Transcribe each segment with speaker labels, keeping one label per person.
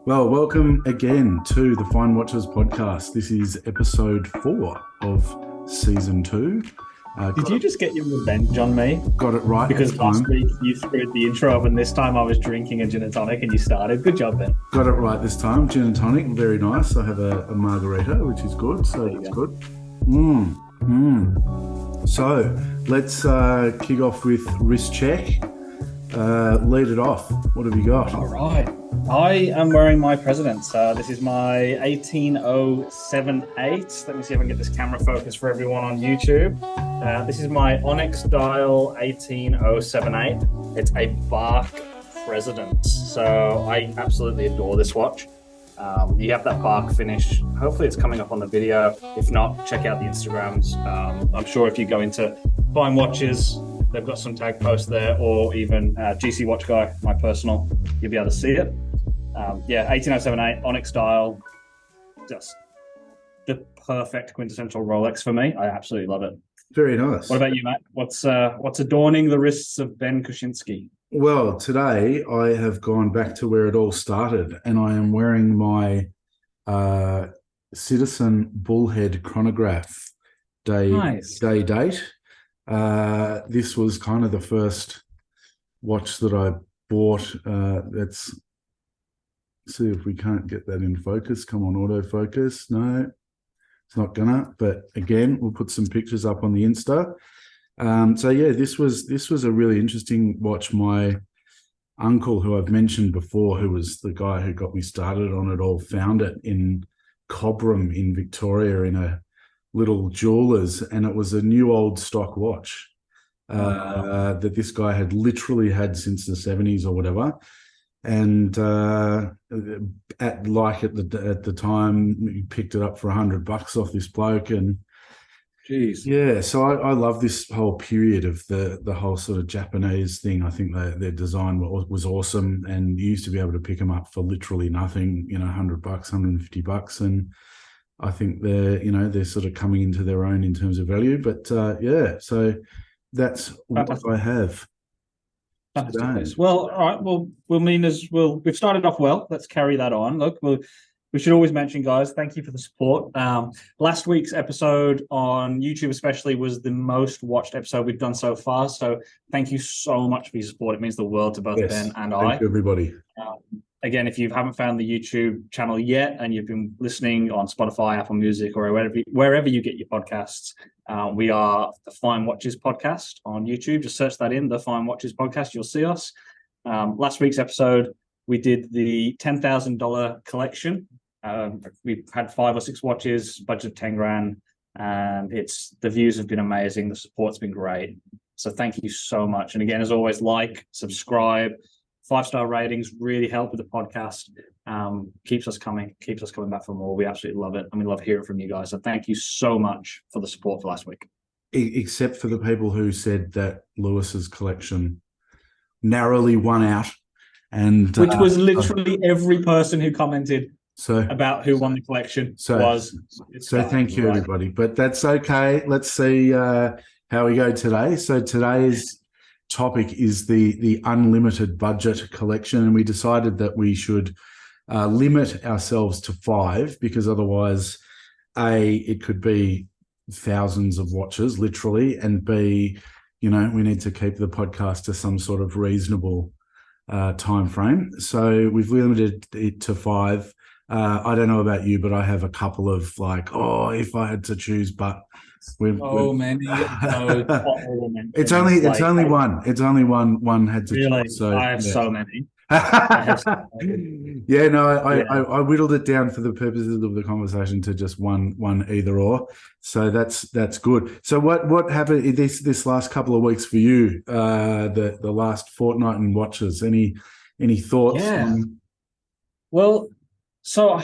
Speaker 1: Well, welcome again to the Fine Watches podcast. This is episode 4 of season 2.
Speaker 2: Did you just get your revenge on me?
Speaker 1: Got it right
Speaker 2: Because
Speaker 1: this time.
Speaker 2: last week you screwed the intro up, and this time I was drinking a gin and tonic, and you started. Good job, Ben.
Speaker 1: Got it right this time. Gin and tonic, very nice. I have a margarita, which is good. So that's good. So let's kick off with wrist check. Lead it off. What have you got?
Speaker 2: All right. I am wearing my President's. This is my 18078. Let me see if I can get this camera focus for everyone on YouTube. This is my Onyx dial 18078. It's a bark President's. So I absolutely adore this watch. You have that bark finish. Hopefully it's coming up on the video. If not, check out the Instagrams. I'm sure if you go into Fine Watches, they've got some tag posts there, or even GC Watch Guy, my personal, you'll be able to see it. 18078 Onyx dial, just the perfect quintessential Rolex for me. I absolutely love it.
Speaker 1: Very nice.
Speaker 2: What about you, Matt? What's adorning the wrists of Ben Kuczynski?
Speaker 1: Well, today I have gone back to where it all started, and I am wearing my Citizen Bullhead chronograph date. This was kind of the first watch that I bought. Let's see if we can't get that in focus. Come on, autofocus. No, it's not gonna. But again, we'll put some pictures up on the Insta. This was a really interesting watch. My uncle, who I've mentioned before, who was the guy who got me started on it all, found it in Cobram in Victoria in a little jewelers, and it was a new old stock watch that this guy had literally had since the 70s or whatever. And at the time, he picked it up for $100 off this bloke, and
Speaker 2: jeez,
Speaker 1: yeah. So I love this whole period of the whole sort of Japanese thing. I think their design was awesome, and you used to be able to pick them up for literally nothing, $100, $150, and I think they're sort of coming into their own in terms of value. But so that's what I have.
Speaker 2: Well, all right. We've started off well. Let's carry that on. Look, we should always mention, guys, thank you for the support. Last week's episode on YouTube especially was the most watched episode we've done so far. So thank you so much for your support. It means the world to both Ben and I.
Speaker 1: Thank you, everybody.
Speaker 2: Again, if you haven't found the YouTube channel yet and you've been listening on Spotify, Apple Music, or wherever you get your podcasts, we are the Fine Watches Podcast on YouTube. Just search that in, the Fine Watches Podcast. You'll see us. Last week's episode, we did the $10,000 collection. We've had 5 or 6 watches, budget of 10 grand, and the views have been amazing. The support's been great. So thank you so much. And again, as always, like, subscribe. 5-star ratings really help with the podcast. Keeps us coming back for more. We absolutely love it, and we love hearing from you guys. So thank you so much for the support for last week.
Speaker 1: Except for the people who said that Lewis's collection narrowly won out, and
Speaker 2: which was literally every person who commented about who won the collection. So
Speaker 1: thank you, everybody. But that's okay. Let's see how we go today. So today's topic is the unlimited budget collection, and we decided that we should limit ourselves to 5, because otherwise it could be thousands of watches literally, and B, we need to keep the podcast to some sort of reasonable time frame. So we've limited it to 5. I don't know about you, but I have a couple of if I had to choose, but
Speaker 2: many.
Speaker 1: It's only one. It's only one had to choose. So
Speaker 2: I have so many.
Speaker 1: I whittled it down for the purposes of the conversation to just one either or. So that's good. So what happened this last couple of weeks for you? The last fortnight in watches. Any thoughts?
Speaker 2: Yeah. Well, so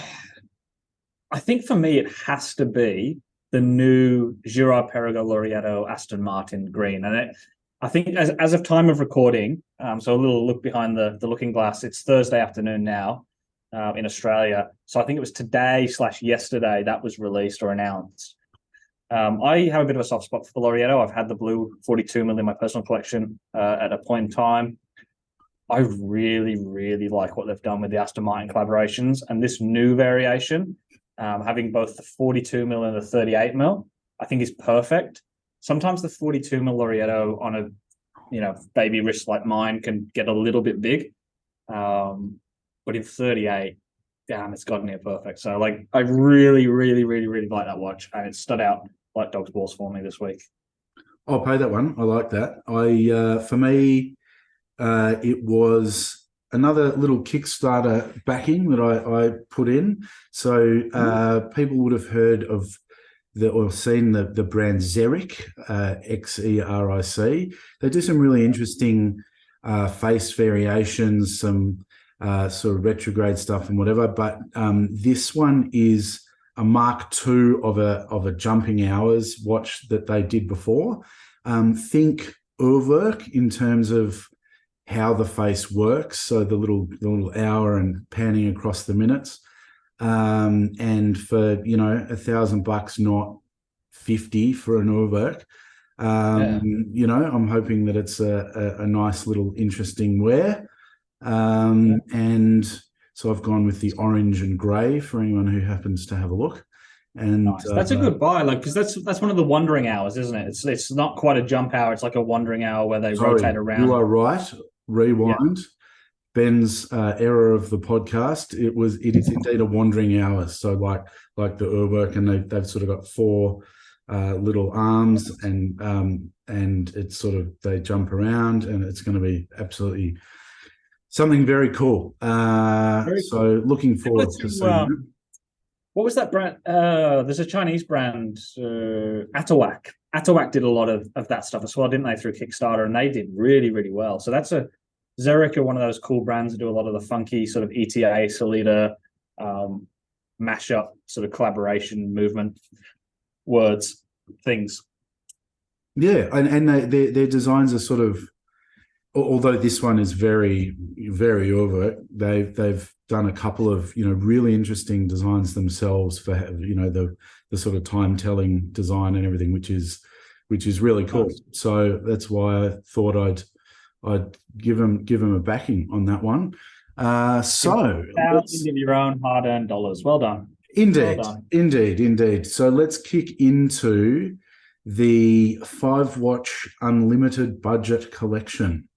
Speaker 2: I think for me it has to be the new Girard-Perregaux Laureato Aston Martin green, and I think as of time of recording, so a little look behind the looking glass. It's Thursday afternoon now in Australia, so I think it was today/yesterday that was released or announced. I have a bit of a soft spot for the Laureato. I've had the blue 42 mil in my personal collection at a point in time. I really, really like what they've done with the Aston Martin collaborations and this new variation, having both the 42 mil and the 38 mil, I think is perfect. Sometimes the 42 mil Laureato on a baby wrist like mine can get a little bit big, but in 38, damn, it's gotten near perfect. So like, I really, really, really, really like that watch, and it stood out like dog's balls for me this week.
Speaker 1: I'll pay that one. I like that. For me, it was another little Kickstarter backing that I put in. So people would have heard of or seen the brand Xeric, Xeric. They do some really interesting face variations, some sort of retrograde stuff and whatever. But this one is a Mark II of a jumping hours watch that they did before. Think Uhrwerk in terms of how the face works. So the little hour and panning across the minutes. And for $1,000, not 50 for an Uhrwerk. I'm hoping that it's a nice little interesting wear. And so I've gone with the orange and grey for anyone who happens to have a look. And
Speaker 2: nice. That's a good buy, like, because that's one of the wandering hours, isn't it? It's not quite a jump hour. It's like a wandering hour where they rotate around.
Speaker 1: You are right. Rewind. Yeah. Ben's error of the podcast. It is indeed a wandering hour. So like the Uhrwerk, and they've sort of got four little arms, and it's sort of, they jump around, and it's going to be absolutely something very cool. So looking forward to seeing it.
Speaker 2: What was that brand? There's a Chinese brand, Atowak. Atowak did a lot of that stuff as well, didn't they, through Kickstarter? And they did really, really well. So that's Xeric are one of those cool brands that do a lot of the funky sort of ETA, Solida, mashup sort of collaboration movement, words, things.
Speaker 1: Yeah, and their designs are sort of, although this one is very, very overt, they've done a couple of really interesting designs themselves for the sort of time telling design and everything, which is really cool. So that's why I thought I'd give them a backing on that one. So
Speaker 2: thousands of your own hard-earned dollars. Well done.
Speaker 1: Indeed,
Speaker 2: well done.
Speaker 1: Indeed. So let's kick into the 5-watch unlimited budget collection.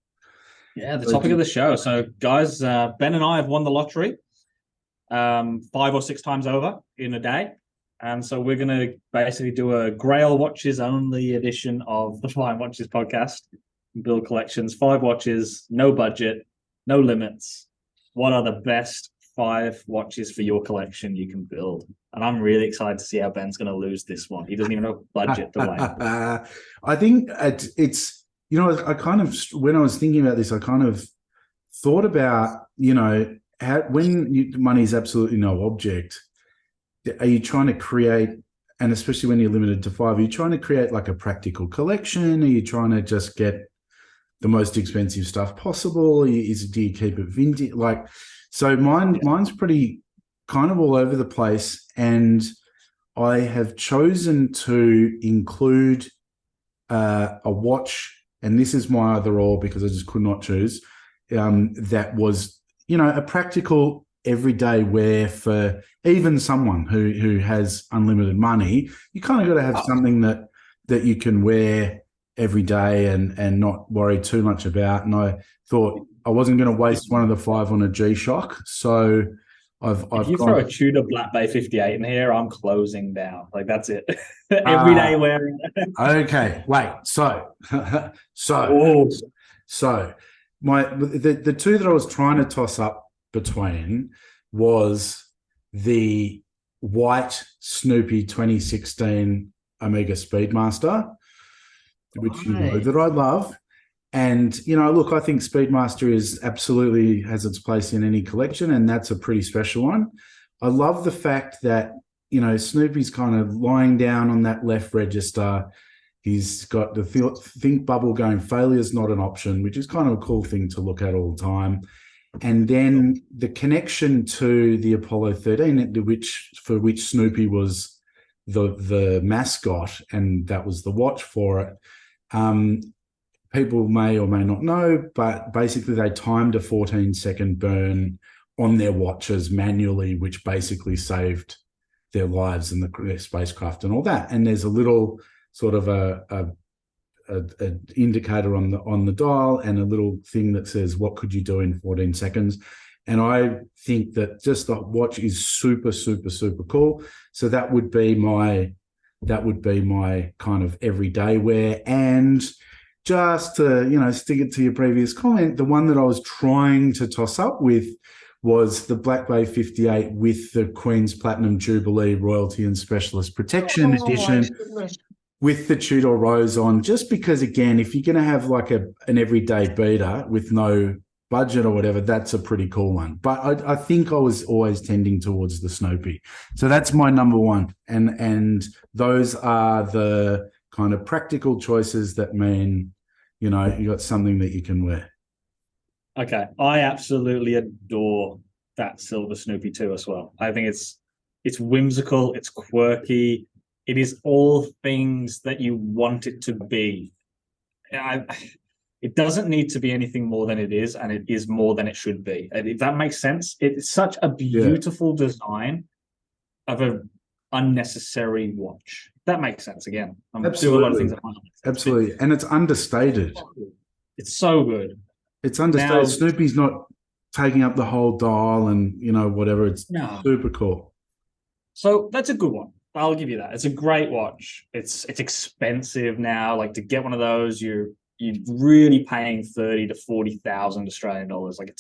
Speaker 2: Yeah, the topic of the show. So, guys, Ben and I have won the lottery 5 or 6 times over in a day. And so we're going to basically do a Grail Watches only edition of the Fine Watches podcast. Build collections, 5 watches, no budget, no limits. What are the best 5 watches for your collection you can build? And I'm really excited to see how Ben's going to lose this one. He doesn't even have budget to win.
Speaker 1: I think it's... I kind of, when I was thinking about this, I kind of thought about, when money is absolutely no object, are you trying to create, and especially when you're limited to 5, are you trying to create like a practical collection? Are you trying to just get the most expensive stuff possible? Do you keep it vintage? So mine's pretty kind of all over the place, and I have chosen to include a watch. And this is my other all, because I just could not choose. That was, a practical everyday wear for even someone who has unlimited money. You kind of got to have something that you can wear every day and not worry too much about. And I thought I wasn't going to waste one of the 5 on a G-Shock. So I've
Speaker 2: throw a Tudor Black Bay 58 in here, I'm closing down. Like, that's it. Everyday wearing.
Speaker 1: Okay, wait. So the 2 that I was trying to toss up between was the white Snoopy 2016 Omega Speedmaster, which that I love. And, look, I think Speedmaster absolutely has its place in any collection, and that's a pretty special one. I love the fact that, Snoopy's kind of lying down on that left register. He's got the think bubble going, failure's not an option, which is kind of a cool thing to look at all the time. And then the connection to the Apollo 13, for which Snoopy was the mascot, and that was the watch for it. people may or may not know, but basically they timed a 14-second burn on their watches manually, which basically saved their lives and their spacecraft and all that. And there's a little sort of a indicator on the dial and a little thing that says, what could you do in 14 seconds? And I think that just the watch is super, super, super cool. So that would be my kind of everyday wear. And just to, stick it to your previous comment, the one that I was trying to toss up with was the Black Bay 58 with the Queen's Platinum Jubilee Royalty and Specialist Protection Edition with the Tudor Rose on, just because, again, if you're going to have like an everyday beater with no budget or whatever, that's a pretty cool one. But I think I was always tending towards the Snoopy. So that's my number one. And those are the kind of practical choices that mean, you got something that you can wear.
Speaker 2: Okay. I absolutely adore that silver Snoopy too as well. I think it's whimsical, it's quirky. It is all things that you want it to be. It doesn't need to be anything more than it is, and it is more than it should be. And if that makes sense, it's such a beautiful design of an unnecessary watch. That makes sense. Again, I'm doing a lot of things.
Speaker 1: Absolutely, and it's understated.
Speaker 2: It's so good.
Speaker 1: It's understated. Now, Snoopy's not taking up the whole dial, and whatever. It's super cool.
Speaker 2: So that's a good one. I'll give you that. It's a great watch. It's expensive now. Like, to get one of those, you're really paying 30 to 40,000 Australian dollars. Like,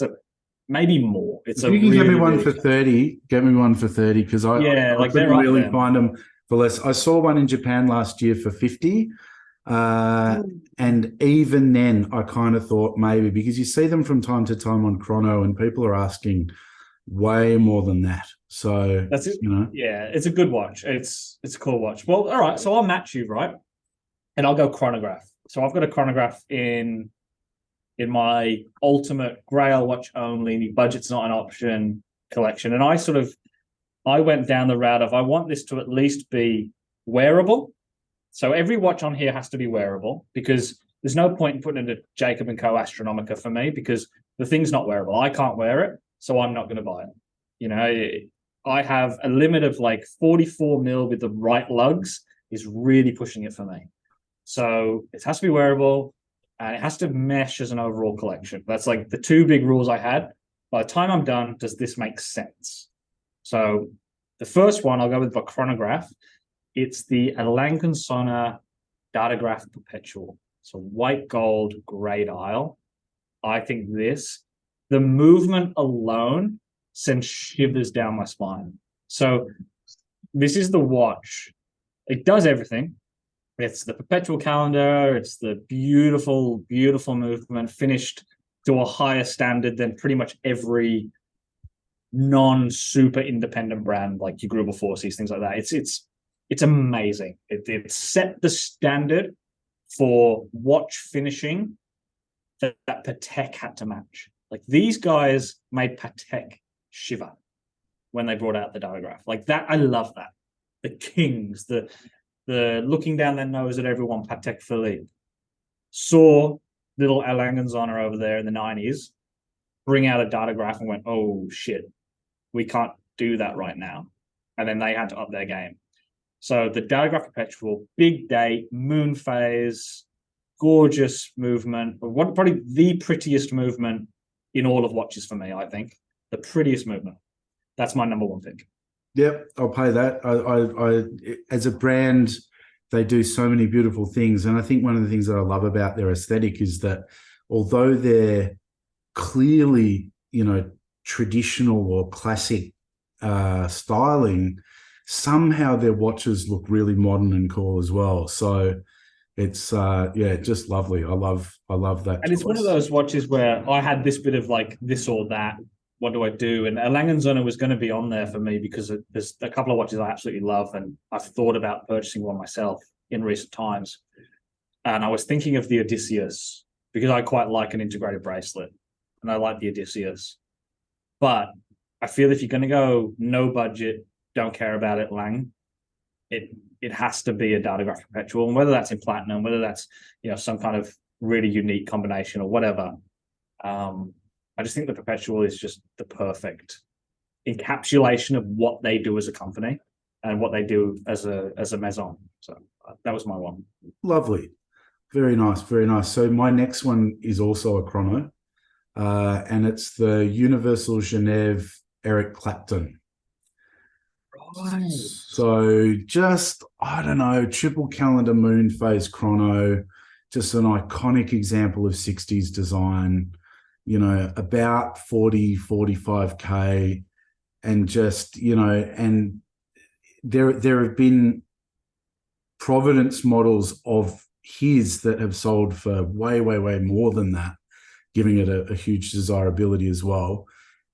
Speaker 2: maybe more. If you can
Speaker 1: get me one for 30, get me one for 30, because I couldn't really find them for less. I saw one in Japan last year for 50. And even then I kind of thought maybe, because you see them from time to time on Chrono and people are asking way more than that. So
Speaker 2: that's it. Yeah, it's a good watch. It's a cool watch. Well, all right. So I'll match you, right? And I'll go chronograph. So I've got a chronograph in my ultimate Grail watch only, budget's not an option collection. And I went down the route of, I want this to at least be wearable. So every watch on here has to be wearable, because there's no point in putting it in a Jacob & Co. Astronomica for me, because the thing's not wearable. I can't wear it, so I'm not going to buy it. I have a limit of like 44 mil with the right lugs is really pushing it for me. So it has to be wearable and it has to mesh as an overall collection. That's like the two big rules I had. By the time I'm done, does this make sense? So the first one, I'll go with the chronograph. It's the Erlangen Datograph Perpetual. So white gold, grey dial. I think the movement alone sends shivers down my spine. So this is the watch. It does everything. It's the perpetual calendar. It's the beautiful, beautiful movement, finished to a higher standard than pretty much every non-super independent brand like your Grubel Forces, things like that. It's amazing. It set the standard for watch finishing that Patek had to match. Like, these guys made Patek shiver when they brought out the Datograph. Like that, I love that. The kings, the looking down their nose at everyone, Patek Philippe, saw little Erlangen over there in the 90s, bring out a Datograph and went, oh shit, we can't do that right now. And then they had to up their game. So the Datograph Perpetual, big date, moon phase, gorgeous movement, probably the prettiest movement in all of watches for me, I think. The prettiest movement. That's my number one pick.
Speaker 1: Yep, I'll pay that. I as a brand, they do so many beautiful things. And I think one of the things that I love about their aesthetic is that although they're clearly, traditional or classic styling, somehow their watches look really modern and cool as well. So it's just lovely. I love that.
Speaker 2: And it's one of those watches where I had this bit of like this or that. What do I do? And Erlangen was going to be on there for me because there's a couple of watches I absolutely love, and I've thought about purchasing one myself in recent times. And I was thinking of the Odysseus because I quite like an integrated bracelet, and I like the Odysseus. But I feel if you're going to go no budget, don't care about it, Lang, it has to be a Datograph Perpetual, and whether that's in platinum, whether that's some kind of really unique combination or whatever. I just think the Perpetual is just the perfect encapsulation of what they do as a company and what they do as a maison. So that was my one.
Speaker 1: Lovely. Very nice, very nice. So my next one is also a chrono, and it's the Universal Genève Eric Clapton.
Speaker 2: Right.
Speaker 1: So just, I don't know, triple calendar moon phase chrono, just an iconic example of 60s design, about 40, 45K, and just, and there have been Providence models of his that have sold for way, way, way more than that, giving it a huge desirability as well.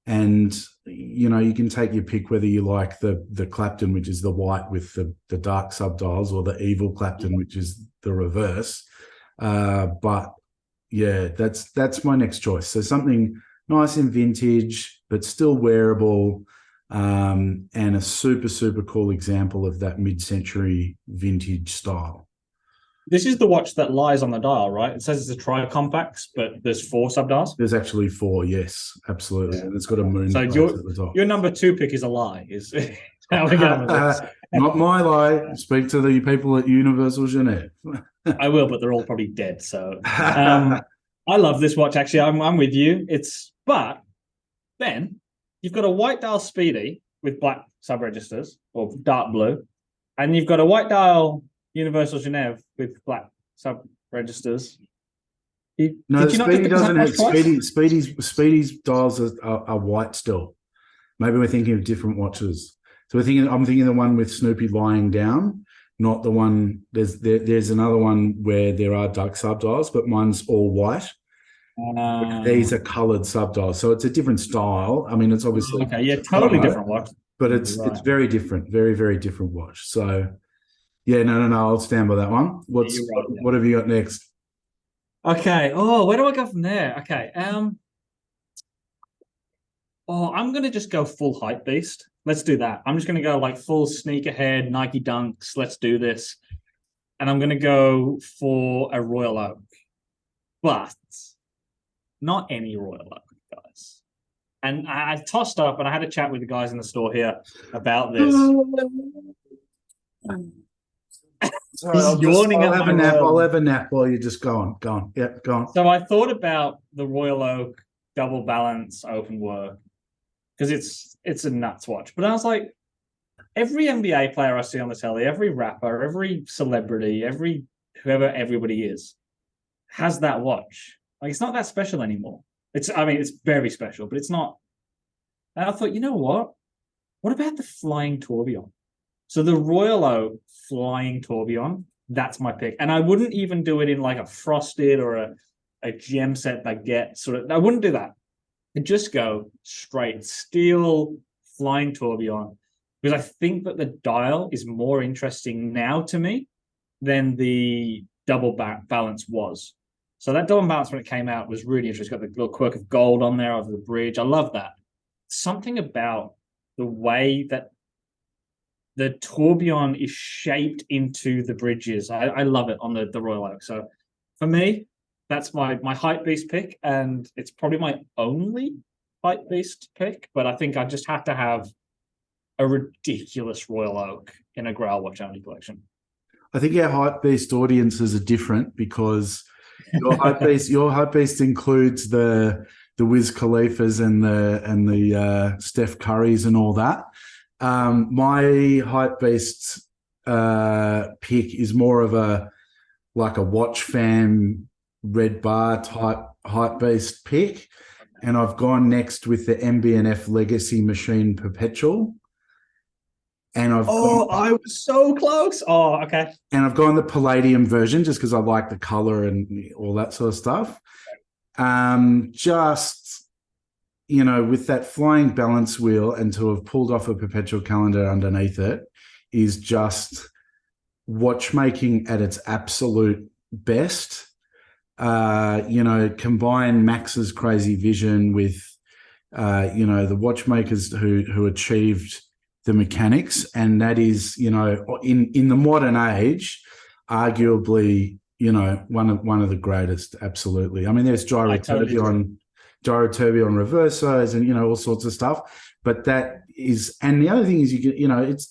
Speaker 1: And, you can take your pick whether you like the Clapton, which is the white with the dark subdials, or the evil Clapton, which is the reverse. But yeah, that's my next choice. So something nice and vintage, but still wearable, and a super, super cool example of that mid-century vintage style.
Speaker 2: This is the watch that lies on the dial, right? It says it's a tri-compact, but there's 4 subdials.
Speaker 1: There's actually 4, yes, absolutely. Yeah. And it's got a moon.
Speaker 2: So your number 2 pick is a lie, is how we go with this.
Speaker 1: Not my lie. Speak to the people at Universal Genève.
Speaker 2: I will, but they're all probably dead. So I love this watch, actually. I'm with you. But then you've got a white dial Speedy with black sub-registers, or dark blue, and you've got a white dial Universal Genève with black sub-registers.
Speaker 1: No, Speedy doesn't have Speedy's dials are white still. Maybe we're thinking of different watches. So I'm thinking the one with Snoopy lying down, not the one. There's another one where there are dark subdials, but mine's all white. These are coloured subdials, so it's a different style. I mean, it's obviously
Speaker 2: totally different watch,
Speaker 1: but it's very different, very, very different watch. So yeah, no, I'll stand by that one. What have you got next?
Speaker 2: Okay. Oh, where do I go from there? Okay. I'm gonna just go full hype beast. Let's do that. I'm just gonna go like full sneakerhead, Nike Dunks. Let's do this. And I'm gonna go for a Royal Oak, but not any Royal Oak, guys. And I tossed up, and I had a chat with the guys in the store here about this.
Speaker 1: Sorry, I'll have a nap while you're just going. Yep, go on.
Speaker 2: So I thought about the Royal Oak double balance open work because it's a nuts watch. But I was like, every NBA player I see on the telly, every rapper, every celebrity, whoever everybody is, has that watch. Like, it's not that special anymore. It's very special, but it's not. And I thought, you know what? What about the Flying Tourbillon? So the Royal Oak Flying Tourbillon, that's my pick. And I wouldn't even do it in like a frosted or a gem set baguette sort of. I wouldn't do that. I'd just go straight steel Flying Tourbillon, because I think that the dial is more interesting now to me than the double balance was. So that double balance, when it came out, was really interesting. It's got the little quirk of gold on there over the bridge. I love that. Something about the way that the tourbillon is shaped into the bridges. I love it on the Royal Oak. So for me, that's my hype beast pick, and it's probably my only hype beast pick. But I think I just have to have a ridiculous Royal Oak in a Grail watch only collection.
Speaker 1: I think our hype beast audiences are different, because your hype beast includes the Wiz Khalifas and the Steph Currys and all that. My hype beast pick is more of a watch fan red bar type hype beast pick, and I've gone next with the MB&F Legacy Machine Perpetual. And I
Speaker 2: was so close. Oh, okay.
Speaker 1: And I've gone the Palladium version just because I like the color and all that sort of stuff. Just, with that flying balance wheel, and to have pulled off a perpetual calendar underneath it is just watchmaking at its absolute best. Combine Max's crazy vision with, the watchmakers who achieved the mechanics, and that is, in the modern age, arguably, one of the greatest. Absolutely. I mean, there's
Speaker 2: I totally agree.
Speaker 1: gyro tourbillon reversos, and all sorts of stuff. But that is, and the other thing is,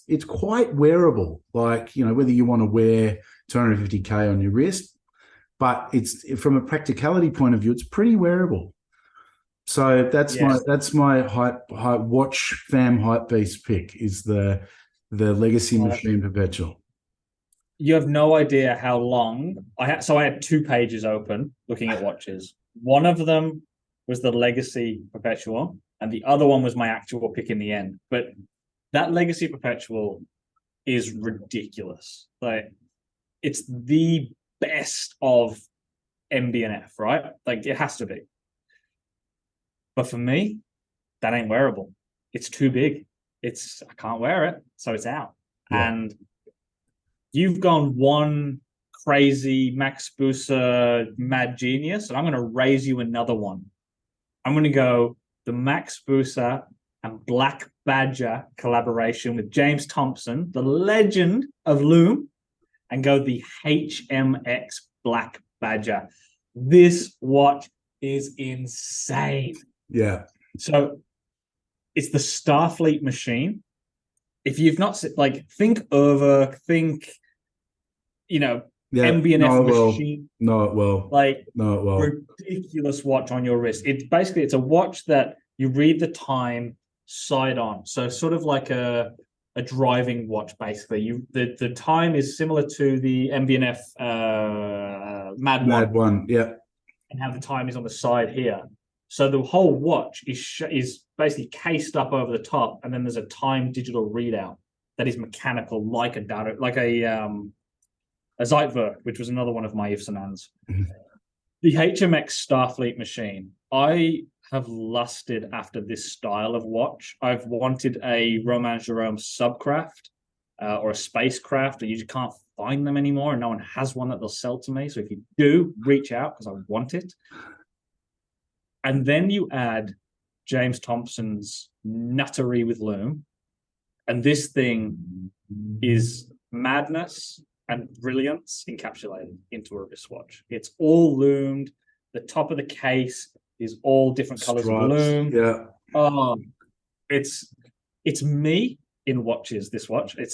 Speaker 1: it's quite wearable. Like, whether you want to wear 250K on your wrist, but it's, from a practicality point of view, it's pretty wearable. So that's my hype watch fam hype beast pick, is the Legacy Machine Perpetual.
Speaker 2: You have no idea how long I had. So I had 2 pages open looking at watches. One of them was the Legacy Perpetual, and the other one was my actual pick in the end. But that Legacy Perpetual is ridiculous. Like, it's the best of MB&F, right? Like, it has to be. But for me, that ain't wearable. It's too big. I can't wear it, so it's out. Yeah. And you've gone one crazy Max Busa mad genius, and I'm going to raise you another one. I'm going to go the Max Busa and Black Badger collaboration with James Thompson, the legend of Loom, and go the HMX Black Badger. This watch is insane.
Speaker 1: Yeah.
Speaker 2: So it's the Starfleet machine. If you've not think Urva, think, MB&F machine.
Speaker 1: Know it well.
Speaker 2: Ridiculous watch on your wrist. It's a watch that you read the time side on. So sort of like a driving watch, basically. The time is similar to the MB&F Mad
Speaker 1: One. Yeah.
Speaker 2: And how the time is on the side here. So the whole watch is basically cased up over the top, and then there's a time digital readout that is mechanical, like a Zeitwerk, which was another one of my ifs and ands. The HMX Starfleet machine. I have lusted after this style of watch. I've wanted a Romain Jerome subcraft or a spacecraft, and you just can't find them anymore, and no one has one that they'll sell to me. So if you do, reach out, because I want it. And then you add James Thompson's nuttery with Loom, and this thing is madness and brilliance encapsulated into a wristwatch. It's all loomed. The top of the case is all different colors of loom.
Speaker 1: Yeah.
Speaker 2: Oh, it's me in watches. This watch. I'd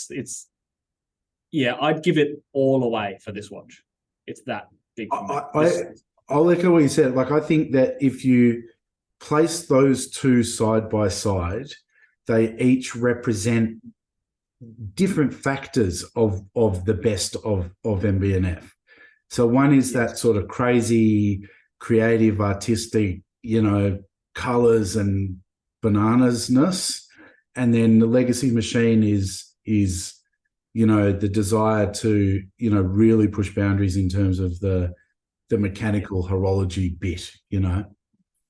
Speaker 2: give it all away for this watch. It's that big.
Speaker 1: I'll echo what you said. Like, I think that if you place those two side by side, they each represent different factors of the best of MB&F. So one is that sort of crazy, creative, artistic, colors and bananasness, and then the Legacy machine is the desire to really push boundaries in terms of the mechanical horology bit.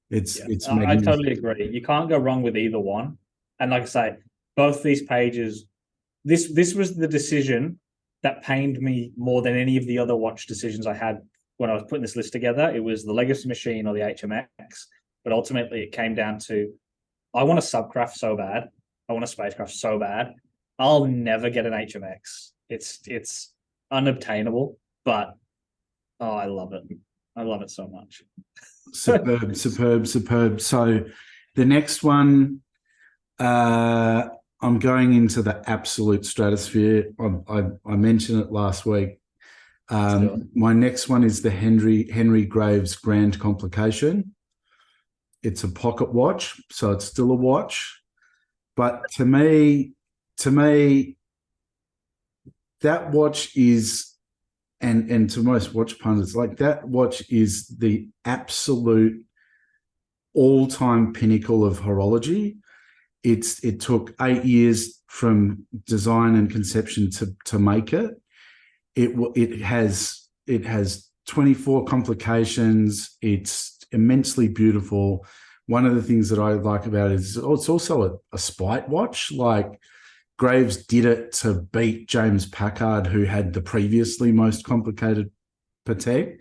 Speaker 1: It's
Speaker 2: I totally agree. You can't go wrong with either one. And like I say, both these pages, this was the decision that pained me more than any of the other watch decisions I had when I was putting this list together. It was the Legacy machine or the HMX, but ultimately it came down to, I want a subcraft so bad. I want a spacecraft so bad. I'll never get an HMX. It's unobtainable, but I love it. I love it so much.
Speaker 1: Superb. So the next one, I'm going into the absolute stratosphere. I mentioned it last week. My next one is the Henry Graves Grand Complication. It's a pocket watch, so it's still a watch. But to me, that watch is, and to most watch pundits, like, that watch is the absolute all-time pinnacle of horology. It took 8 years from design and conception to make it. It has 24 complications. It's immensely beautiful. One of the things that I like about it is it's also a spite watch. Like, Graves did it to beat James Packard, who had the previously most complicated Patek.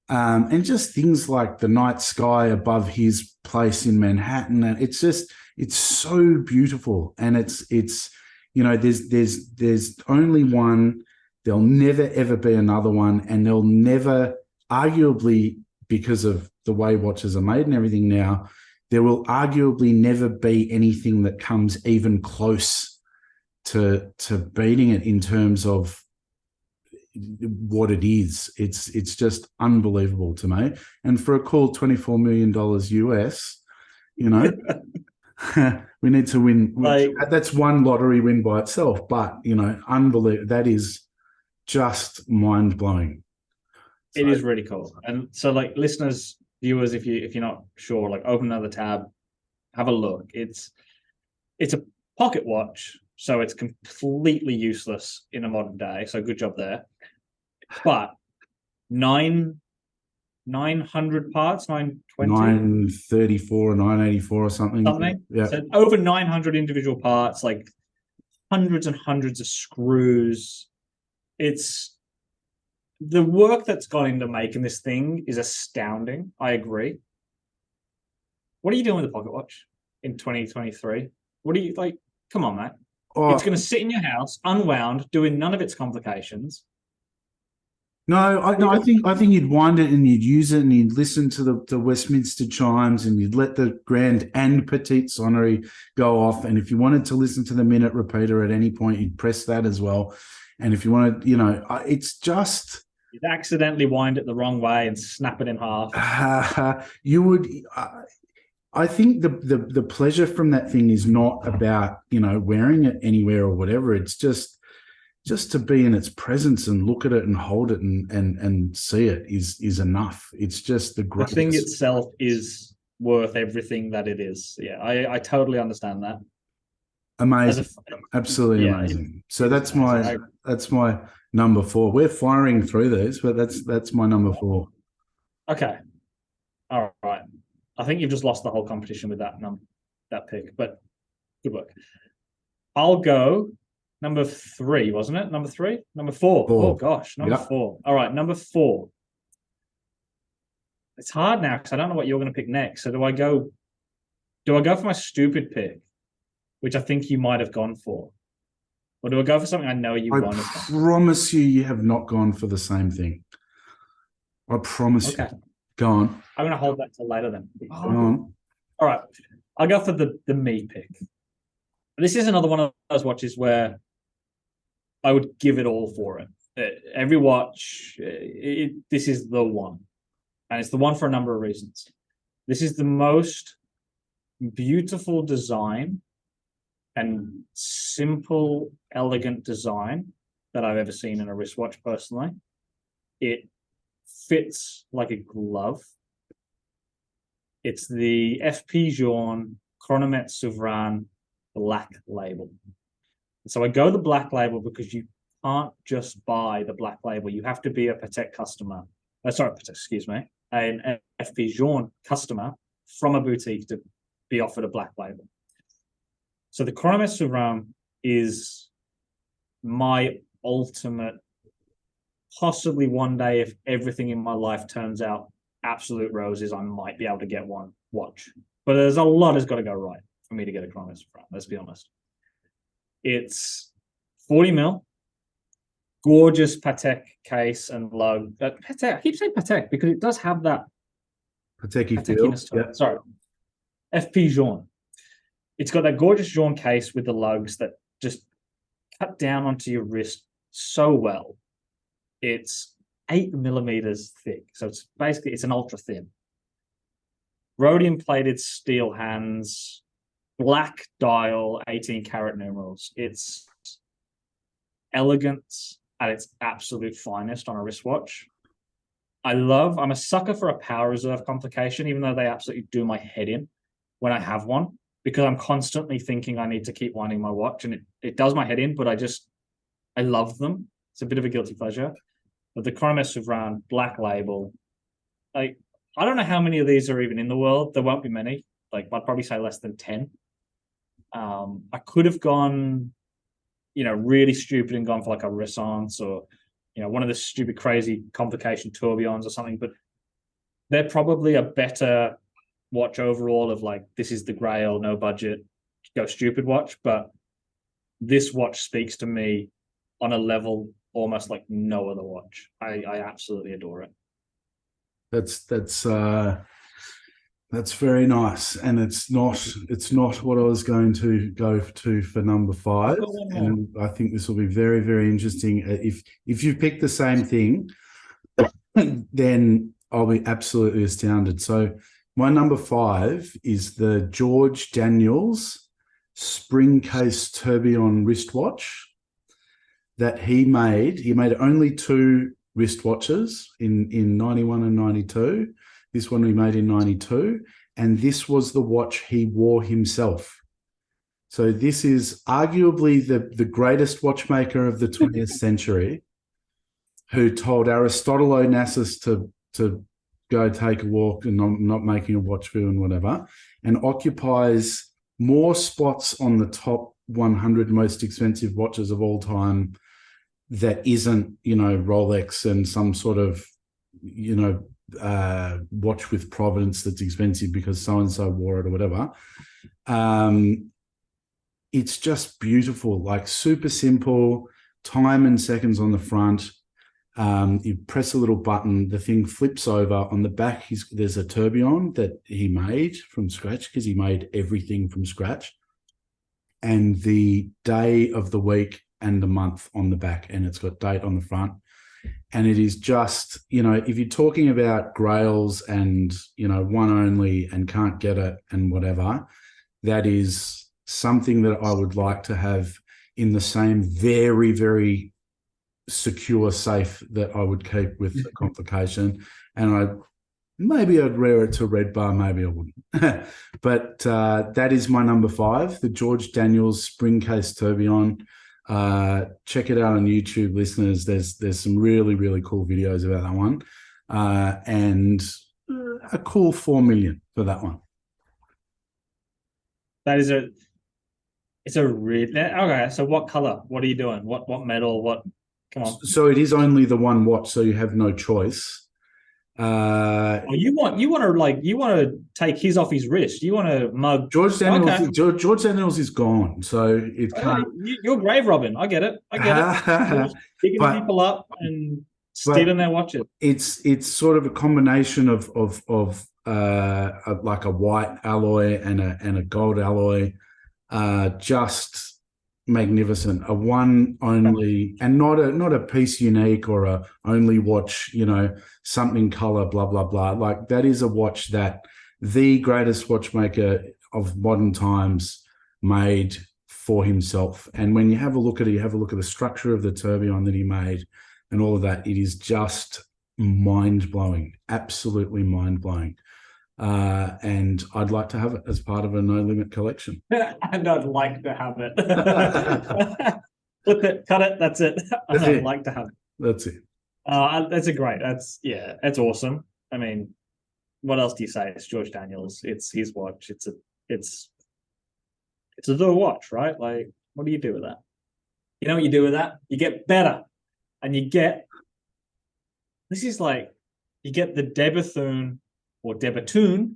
Speaker 1: And just things like the night sky above his place in Manhattan. And it's so beautiful. And it's there's only one. There'll never, ever be another one. And there'll never, arguably, because of the way watches are made and everything now, there will arguably never be anything that comes even close to beating it in terms of what it is. It's just unbelievable to me. And for a cool $24 million US, you know, we need to win. That's one lottery win by itself, but, you know, unbelievable. That is just mind blowing.
Speaker 2: It is really cool. And so, like, listeners, viewers, if you're not sure, like, open another tab, have a look. It's a pocket watch, so it's completely useless in a modern day. So good job there. But 900 parts, 920,
Speaker 1: 934 or 984 or something. Yeah.
Speaker 2: So over 900 individual parts, like hundreds and hundreds of screws. It's the work that's gone into making this thing is astounding. I agree. What are you doing with the pocket watch in 2023? What are you like? Come on, mate. It's going to sit in your house, unwound, doing none of its complications.
Speaker 1: No, I think you'd wind it and you'd use it and you'd listen to the Westminster chimes and you'd let the grand and petite sonnerie go off. And if you wanted to listen to the minute repeater at any point, you'd press that as well. And if you wanted, you know, it's just...
Speaker 2: You'd accidentally wind it the wrong way and snap it in half.
Speaker 1: You would... I think the pleasure from that thing is not about, you know, wearing it anywhere or whatever. It's just to be in its presence and look at it and hold it and see it is enough. It's just the greatest.
Speaker 2: The thing itself is worth everything that it is. Yeah, I totally understand that.
Speaker 1: Amazing, absolutely amazing. So that's my number 4. We're firing through these, but that's my number 4.
Speaker 2: Okay, all right. I think you've just lost the whole competition with that pick, but good work. I'll go number 3, wasn't it? Number 3? Number 4. Oh, gosh. Number 4. All right, number 4. It's hard now because I don't know what you're going to pick next. So do I go for my stupid pick, which I think you might have gone for? Or do I go for something I know you want? I
Speaker 1: promise you have not gone for the same thing. I promise you. Go on.
Speaker 2: I'm going to hold that till later then.
Speaker 1: Go on.
Speaker 2: All right. I'll go for the me pick. This is another one of those watches where I would give it all for it. Every watch, this is the one. And it's the one for a number of reasons. This is the most beautiful design and simple, elegant design that I've ever seen in a wristwatch personally. It fits like a glove. It's the FP Journe Chronomètre Souverain Black Label. So I go the Black Label because you can't just buy the Black Label. You have to be a Patek customer. An FP Journe customer from a boutique to be offered a Black Label. So the Chronomètre Souverain is my ultimate, possibly one day, if everything in my life turns out absolute roses, I might be able to get one watch. But there's a lot has got to go right for me to get a Chronomètre Souverain, let's be honest. It's 40 mil, gorgeous Patek case and lug. Patek, I keep saying Patek because it does have that
Speaker 1: Patek feel.
Speaker 2: Yeah. Sorry. FP Journe. It's got that gorgeous Journe case with the lugs that just cut down onto your wrist so well. It's 8 millimeters thick. So it's an ultra thin. Rhodium plated steel hands, black dial, 18 karat numerals. It's elegant at its absolute finest on a wristwatch. I'm a sucker for a power reserve complication, even though they absolutely do my head in when I have one, because I'm constantly thinking I need to keep winding my watch, and it does my head in, but I love them. It's a bit of a guilty pleasure. But the Chronomètre Souverain Black Label, I don't know how many of these are even in the world. There won't be many. I'd probably say less than 10. I could have gone, really stupid and gone for like a Renaissance or, one of the stupid, crazy complication tourbillons or something, but they're probably a better watch overall of this is the Grail, no budget, go stupid watch. But this watch speaks to me on a level almost like no other watch. I absolutely adore it.
Speaker 1: That's very nice, and it's not what I was going to go to for number 5.
Speaker 2: I've got one more.
Speaker 1: And I think this will be very, very interesting. If you pick the same thing, then I'll be absolutely astounded. So my number 5 is the George Daniels spring case tourbillon wristwatch that he made. He made only 2 wristwatches in 91 and 92. This one he made in 92, and this was the watch he wore himself. So this is arguably the greatest watchmaker of the 20th century, who told Aristotle Onassis to go take a walk and not making a watch view and whatever, and occupies more spots on the top 100 most expensive watches of all time that isn't, Rolex and some sort of, watch with provenance that's expensive because so-and-so wore it or whatever. It's just beautiful, like super simple, time and seconds on the front. You press a little button, the thing flips over. On the back, there's a tourbillon that he made from scratch, because he made everything from scratch, and the day of the week and the month on the back, and it's got date on the front. And it is just, if you're talking about grails and, one only and can't get it and whatever, that is something that I would like to have in the same very, very secure safe that I would keep with the complication. And maybe I'd wear it to Red Bar, maybe I wouldn't. But that is my number 5, the George Daniels spring case tourbillon. Check it out on YouTube, listeners. There's some really, really cool videos about that one, and a cool 4 million for that one.
Speaker 2: It's a really okay. So what color? What are you doing? What metal? What? Come on.
Speaker 1: So it is only the one watch, so you have no choice.
Speaker 2: You want to take his off his wrist. You want to mug
Speaker 1: George Daniels. Okay. George Daniels is gone, so it can't.
Speaker 2: You're grave robbing. I get it. Picking people up and stealing their watches.
Speaker 1: It's sort of a combination of like a white alloy and a gold alloy, just magnificent. A one only, and not a piece unique or a only watch, something color, blah blah blah. Like, that is a watch that the greatest watchmaker of modern times made for himself. And when you have a look at it, you have a look at the structure of the tourbillon that he made and all of that, it is just mind-blowing, absolutely mind-blowing. And I'd like to have it as part of a No Limit collection.
Speaker 2: And I'd like to have it. Flip it, cut it, that's it. I'd like to have it.
Speaker 1: That's it.
Speaker 2: That's awesome. I mean, what else do you say? It's George Daniels. It's his watch. It's the watch, right? Like, what do you do with that? You know what you do with that? You get better. And you get the Debethune or Debatoon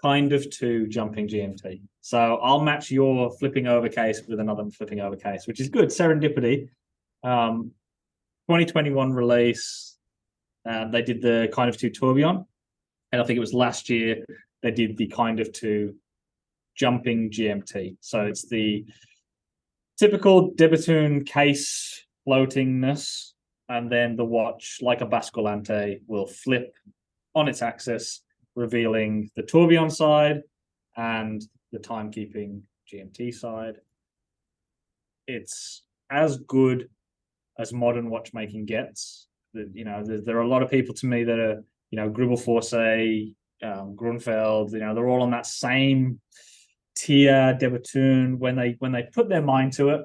Speaker 2: kind of to jumping GMT. So I'll match your flipping over case with another flipping over case, which is good. Serendipity. 2021 release. They did the kind of to tourbillon. And I think it was last year they did the kind of to jumping GMT. So it's the typical Debatoon case floatingness, and then the watch, like a Basculante, will flip on its axis, revealing the tourbillon side and the timekeeping GMT side. It's as good as modern watchmaking gets. There are a lot of people to me that are, Gribble Force, Grunfeld, they're all on that same tier, Debatoon. When they put their mind to it,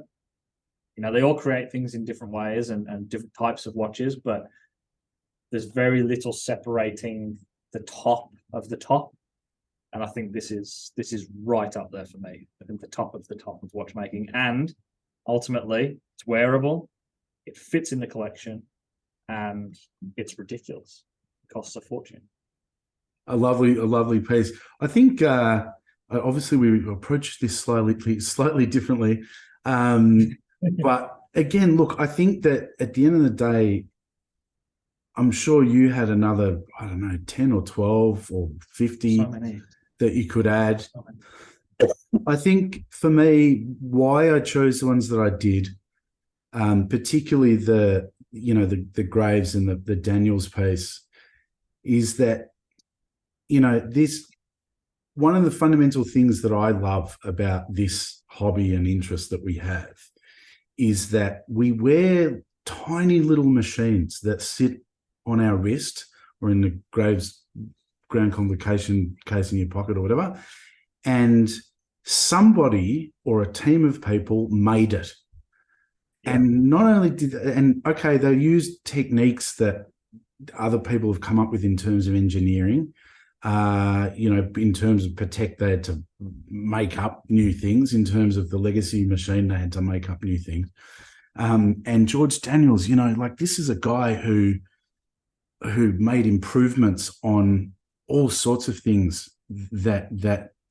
Speaker 2: they all create things in different ways and different types of watches, but there's very little separating the top of the top. And I think this is right up there for me. I think the top of watchmaking. And ultimately, it's wearable, it fits in the collection, and it's ridiculous. It costs a fortune.
Speaker 1: A lovely piece. I think obviously we approach this slightly differently. But again, look, I think that at the end of the day, I'm sure you had another, I don't know, 10 or 12 or 50
Speaker 2: So many.
Speaker 1: that you could add.
Speaker 2: So many.
Speaker 1: I think for me, why I chose the ones that I did, particularly the Graves and the Daniels piece, is that, this one of the fundamental things that I love about this hobby and interest that we have is that we wear tiny little machines that sit on our wrist or in the Graves ground complication case in your pocket or whatever. And somebody or a team of people made it. Yeah. And not only they used techniques that other people have come up with in terms of engineering, in terms of Patek, they had to make up new things. In terms of the legacy machine, they had to make up new things. And George Daniels, this is a guy who made improvements on all sorts of things that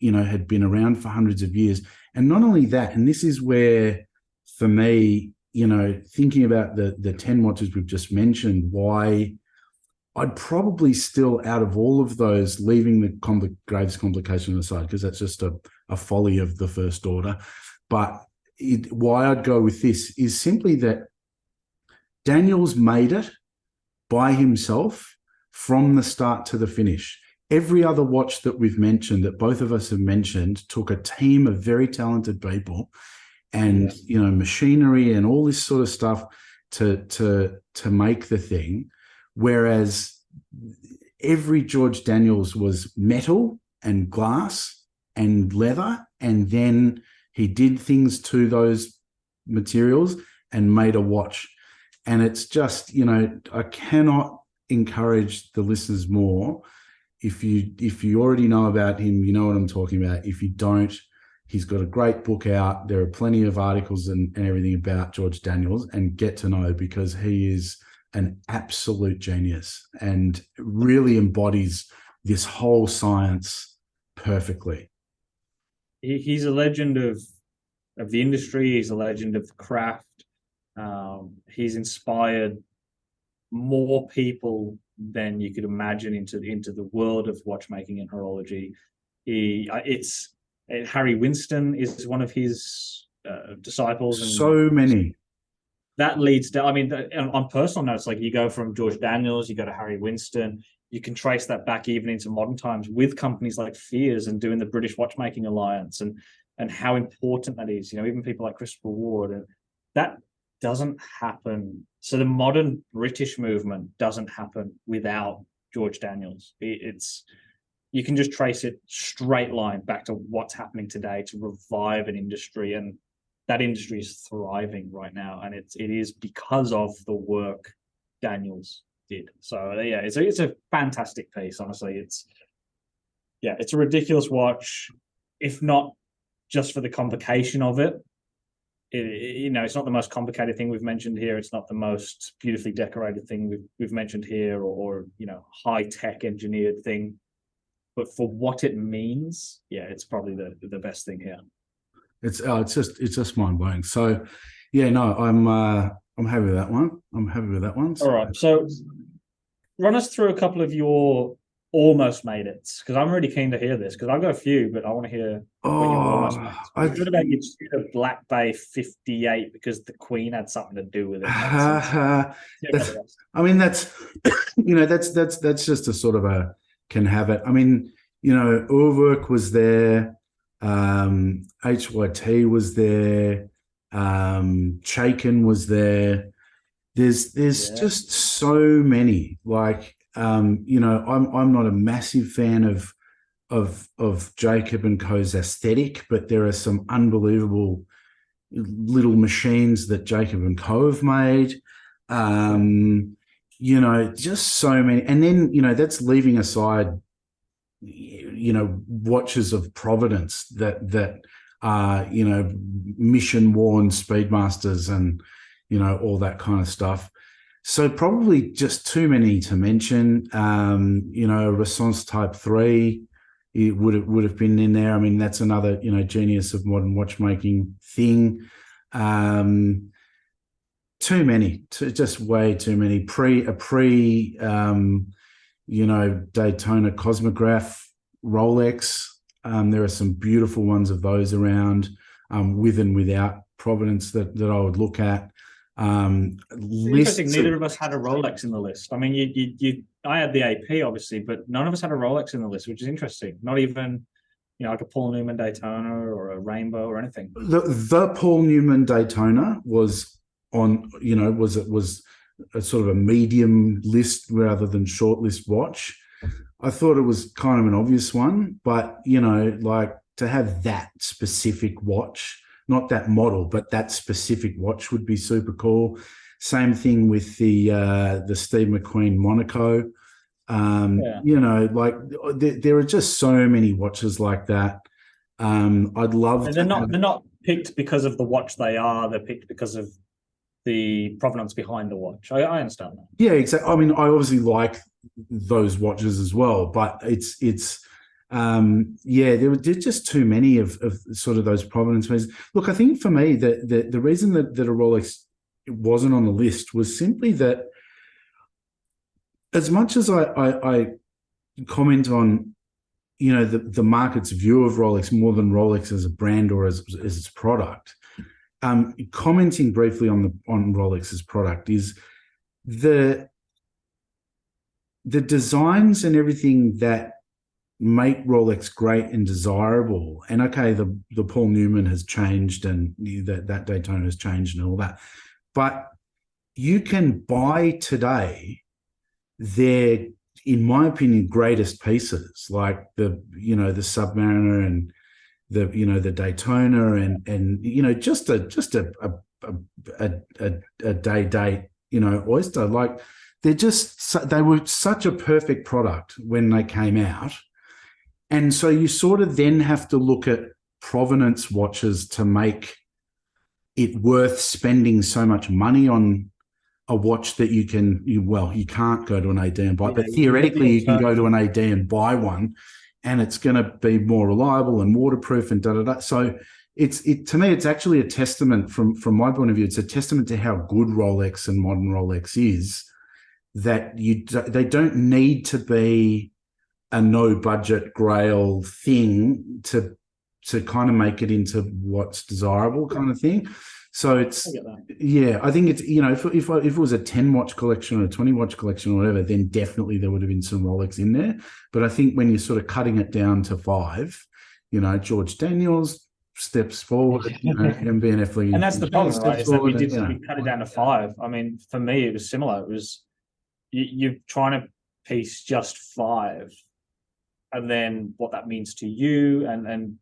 Speaker 1: had been around for hundreds of years. And not only that, and this is where, for me, thinking about the 10 watches we've just mentioned, why I'd probably still, out of all of those, leaving the Graves complication aside, because that's just a folly of the first order. But why I'd go with this is simply that Daniels made it by himself from the start to the finish. Every other watch that we've mentioned, that both of us have mentioned, took a team of very talented people and, machinery and all this sort of stuff to make the thing. Whereas every George Daniels was metal and glass and leather, and then he did things to those materials and made a watch. And it's just, I cannot encourage the listeners more. If you already know about him, you know what I'm talking about. If you don't, he's got a great book out. There are plenty of articles and everything about George Daniels, and get to know, because he is an absolute genius and really embodies this whole science perfectly.
Speaker 2: He's a legend of the industry. He's a legend of the craft. He's inspired more people than you could imagine into the world of watchmaking and horology. Harry Winston is one of his disciples. And
Speaker 1: so many.
Speaker 2: That leads to, on personal notes, like you go from George Daniels, you go to Harry Winston, you can trace that back even into modern times with companies like Fears and doing the British Watchmaking Alliance and how important that is. Even people like Christopher Ward, and that doesn't happen. So the modern British movement doesn't happen without George Daniels. You can just trace it straight line back to what's happening today to revive an industry, and that industry is thriving right now, and it is because of the work Daniels did. So yeah, it's a fantastic piece. Honestly, it's a ridiculous watch, if not just for the complication of it. It's not the most complicated thing we've mentioned here. It's not the most beautifully decorated thing we've mentioned here, or high tech engineered thing. But for what it means, it's probably the best thing here.
Speaker 1: It's just mind blowing. So, I'm happy with that one.
Speaker 2: All right. So, run us through a couple of your almost made it, because I'm really keen to hear this, because I've got a few, but I want to hear what you almost made. I've heard about your Black Bay 58 because the Queen had something to do with it.
Speaker 1: That's that's just a sort of a can have it. Urwerk was there, HYT was there, Chaikin was there. There's just so many. I'm not a massive fan of Jacob and Co.'s aesthetic, but there are some unbelievable little machines that Jacob and Co. have made. Just so many. And then, that's leaving aside, watches of Providence that are, mission worn Speedmasters and, all that kind of stuff. So probably just too many to mention. Renaissance Type 3, it would have been in there. That's another, genius of modern watchmaking thing. too many, just way too many. Daytona Cosmograph Rolex. There are some beautiful ones of those around, with and without provenance that I would look at.
Speaker 2: Interesting. Neither of us had a Rolex in the list. I mean, I had the AP obviously, but none of us had a Rolex in the list, which is interesting. Not even, like a Paul Newman Daytona or a Rainbow or anything.
Speaker 1: The Paul Newman Daytona was on, was a sort of a medium list rather than short list watch. I thought it was kind of an obvious one, but like to have that specific watch, not that model, but that specific watch would be super cool. Same thing with the Steve McQueen Monaco. Like there are just so many watches like that. I'd love.
Speaker 2: And they're not picked because of the watch they are. They're picked because of the provenance behind the watch. I understand that.
Speaker 1: Yeah, exactly. I mean, I obviously like those watches as well, but there's just too many of sort of those provenance pieces. Look, I think for me that the reason that a Rolex wasn't on the list was simply that, as much as I comment on the market's view of Rolex more than Rolex as a brand or as its product, commenting briefly on Rolex's product is the designs and everything that make Rolex great and desirable. And okay, the Paul Newman has changed and that Daytona has changed and all that, but you can buy today their, in my opinion, greatest pieces, like the Submariner and the Daytona and just a day date Oyster. Like they were such a perfect product when they came out. And so you sort of then have to look at provenance watches to make it worth spending so much money on a watch that you can't go to an AD and buy, but theoretically you can go to an AD and buy one, and it's going to be more reliable and waterproof and da-da-da. So to me, it's actually a testament from my point of view, it's a testament to how good Rolex and modern Rolex is, that they don't need to be a no budget Grail thing to kind of make it into what's desirable kind of thing. So I think it's, if it was a 10 watch collection or a 20 watch collection or whatever, then definitely there would have been some Rolex in there. But I think when you're sort of cutting it down to 5, George Daniels steps forward, MB&F.
Speaker 2: And that's the problem, right? Is that we cut it down to 5. I mean, for me, it was similar. It was, you're trying to piece just 5, and then what that means to you and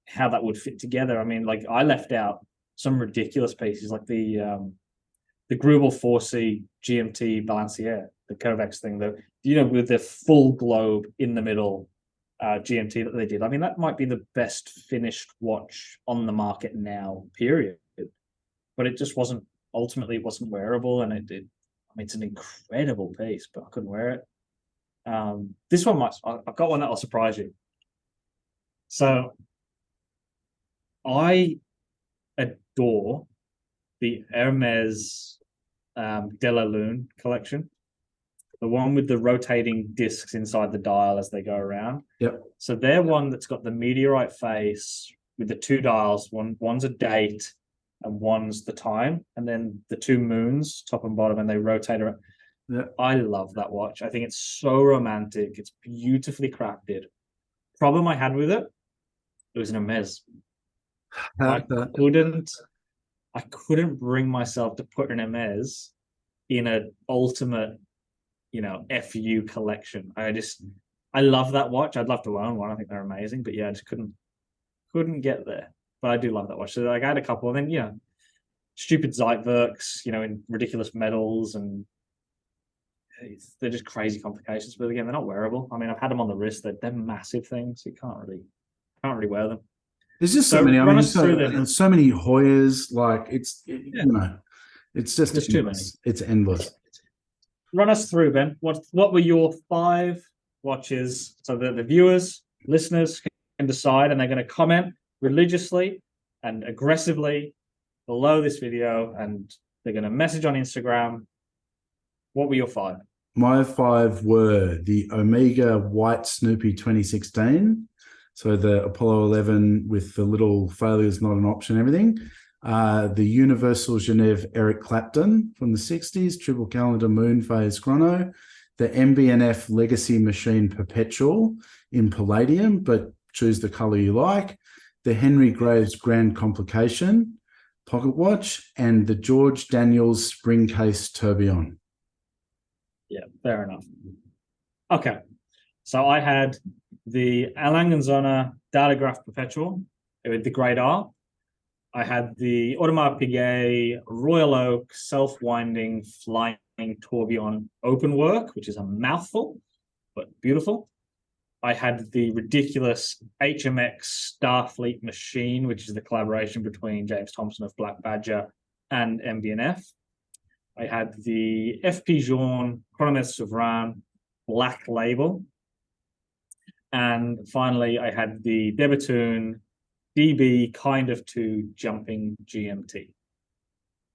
Speaker 2: how that would fit together. I mean, like, I left out some ridiculous pieces, like the Grubel 4C GMT Balancier, the Kovacs thing, with the full globe in the middle GMT that they did. I mean, that might be the best finished watch on the market now, period. But it just wasn't wearable, and it's an incredible piece, but I couldn't wear it. This one I've got one that'll surprise you. So I adore the Hermes de la Lune collection, the one with the rotating discs inside the dial as they go around.
Speaker 1: Yep.
Speaker 2: So they're one that's got the meteorite face with the 2 dials. One's a date and one's the time, and then the 2 moons, top and bottom, and they rotate around.
Speaker 1: Yeah.
Speaker 2: I love that watch. I think it's so romantic. It's beautifully crafted. Problem I had with it was an Hermes. I couldn't bring myself to put an Hermes in an ultimate, FU collection. I love that watch. I'd love to own one. I think they're amazing, but yeah, I just couldn't get there. But I do love that watch. So like, I had a couple, and then stupid Zeitwerks, in ridiculous metals, and they're just crazy complications. But again, they're not wearable. I mean, I've had them on the wrist. They're massive things. So you can't really wear them.
Speaker 1: There's just so many. I mean, so many Hoyas. Like it's just
Speaker 2: too many.
Speaker 1: It's endless.
Speaker 2: Run us through, Ben. What were your 5 watches, so that the viewers, listeners can decide, and they're going to comment religiously and aggressively below this video and They're going to message on Instagram. What were your 5?
Speaker 1: My 5 were the Omega White Snoopy 2016. So the Apollo 11 with the little failures not an option, everything. The Universal Genève Eric Clapton from the 60s, triple calendar moon phase chrono. The MB&F Legacy Machine Perpetual in palladium, but choose the color you like. The Henry Graves Grand Complication pocket watch, and the George Daniels Spring Case Tourbillon.
Speaker 2: Yeah, fair enough. Okay. So I had the A. Lange & Söhne Datograph Perpetual with the Great R. I had the Audemars Piguet Royal Oak Self-Winding Flying Tourbillon Open Work, which is a mouthful, but beautiful. I had the ridiculous HMX Starfleet Machine, which is the collaboration between James Thompson of Black Badger and MB&F. I had the FP Journe Chronomètre Souverain Black Label. And finally, I had the De Bethune DB kind of 2 Jumping GMT.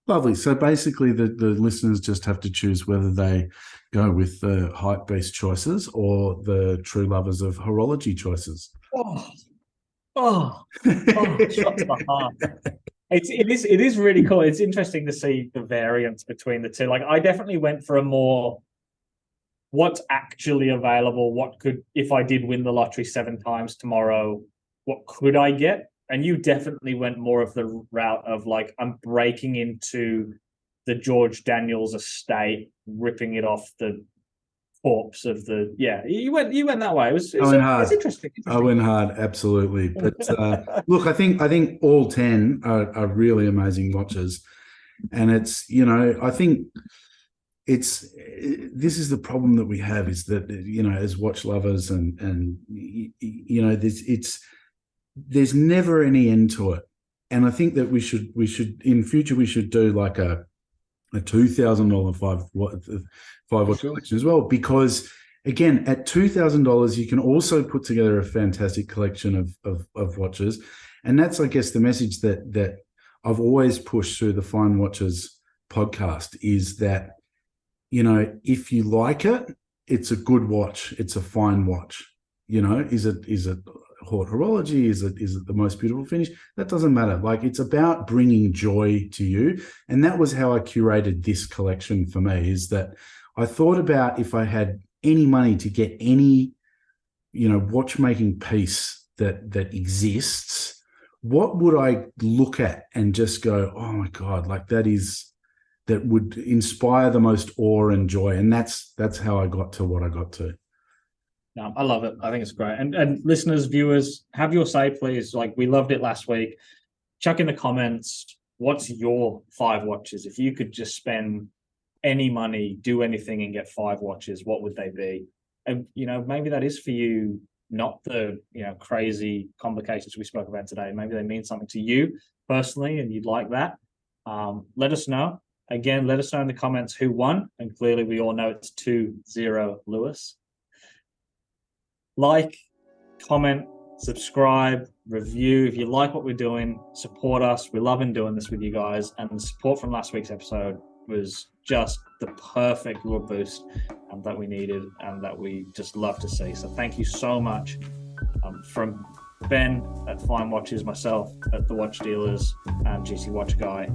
Speaker 1: Lovely. So basically the listeners just have to choose whether they go with the hype-based choices or the true lovers of horology choices.
Speaker 2: Shot to the heart. It is really cool. It's interesting to see the variance between the two. Like, I definitely went for a more what's actually available, what could, if I did win the lottery 7 times tomorrow, what could I get? And you definitely went more of the route of like, I'm breaking into the George Daniels estate, ripping it off the corpse of the, you went that way. It's interesting.
Speaker 1: I went hard, absolutely. But look, I think all 10 are really amazing watches. And it's, I think this is the problem that we have, is that, as watch lovers and there's never any end to it. And I think that we should in future, we should do like a $2,000 five watch collection as well, because again, at $2,000, you can also put together a fantastic collection of watches. And that's, I guess, the message that I've always pushed through the Fine Watches podcast, is that, if you like it, it's a good watch. It's a fine watch. Is it haute horology? Is it the most beautiful finish? That doesn't matter. Like, it's about bringing joy to you. And that was how I curated this collection for me, is that I thought about, if I had any money to get any, watchmaking piece that exists, what would I look at and just go, oh my God, like that would inspire the most awe and joy. And that's how I got to what I got to.
Speaker 2: No, I love it. I think it's great. And listeners, viewers, have your say, please. Like, we loved it last week. Chuck in the comments, what's your 5 watches? If you could just spend any money, do anything, and get 5 watches, what would they be? And, maybe that is for you, not the, crazy complications we spoke about today. Maybe they mean something to you personally and you'd like that. Let us know. Again, let us know in the comments who won. And clearly we all know it's 2-0 Lewis. Like, comment, subscribe, review. If you like what we're doing, support us. We're loving doing this with you guys. And the support from last week's episode was just the perfect little boost that we needed and that we just love to see. So thank you so much from Ben at Fine Watches, myself at The Watch Dealers, and GC Watch Guy.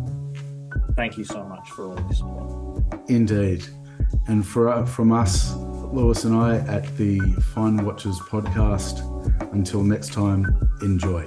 Speaker 2: Thank you so much for all your support.
Speaker 1: Indeed. And from us, Lewis and I, at the Fine Watches podcast, until next time, enjoy.